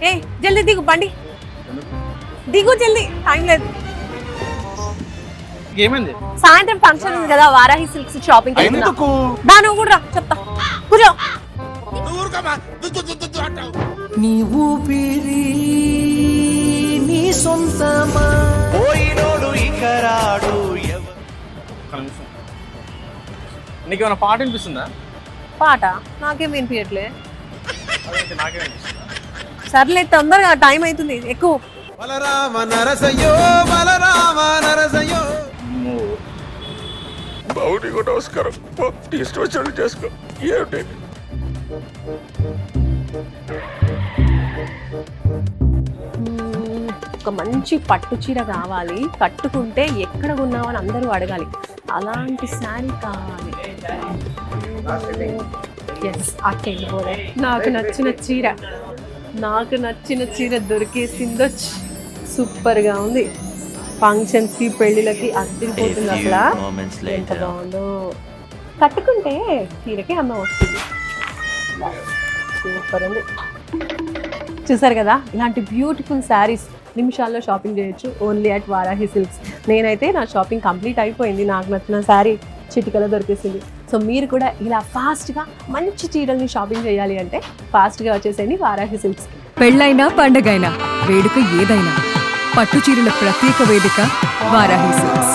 ఏ జల్దీ దిగు బండి దిగు జల్దీ టైం లేదు. ఏమైంది? సాయంత్రం ఫంక్షన్ ఉంది కదా, వారాహి సిల్క్స్ షాపింగ్ ఎందుకు? దా నువ్వు కూడా రా, చెప్తా కూర్చో. నీ ఊపిరి నీ సొంతమా పోయినోడు ఇక రాడు. నీకేమైనా పాట వినిపిస్తుందా? పాట నాకేం వినిపించట్లే. నాకేం వినిపిస్తుందా? సర్లే తొందరగా టైం అవుతుంది, ఎక్కువ. బలరామ నరసయ్యో బలరామ నరసయ్యో. బావుని కూడా నమస్కారం. ఇష్టం వచ్చినట్టు చేసుకో. ఏమిటి ఒక మంచి పట్టు చీర కావాలి, కట్టుకుంటే ఎక్కడ కొన్నావని అందరూ అడగాలి, అలాంటి శారీ కావాలి. ఎస్ అట్టెళ్ళిపోలే. నాకు నచ్చిన చీర దొరికేసిందో. సూపర్గా ఉంది. ఫంక్షన్స్కి పెళ్ళిళ్ళకి అద్దరిపోతుంది అసలు. ఎంత బాగుందో. కట్టుకుంటే చీరకి అందం వస్తుంది. సూపర్ ఉంది. చూసారు కదా, ఇలాంటి బ్యూటిఫుల్ శారీస్ నిమిషాల్లో షాపింగ్ చేయొచ్చు ఓన్లీ అట్ వారాహి సిల్క్స్. నేనైతే నా షాపింగ్ కంప్లీట్ అయిపోయింది. నాకు నచ్చిన శారీ చిటికలో దొరికేసింది. సో మీరు కూడా ఇలా ఫాస్ట్గా మంచి చీరల్ని షాపింగ్ చేయాలి అంటే ఫాస్ట్గా వచ్చేసేయండి వారాహి సిల్క్స్. పెళ్ళైనా పండగైనా వేడుక ఏదైనా పట్టు చీరల ప్రత్యేక వేదిక వారాహి సిల్క్స్.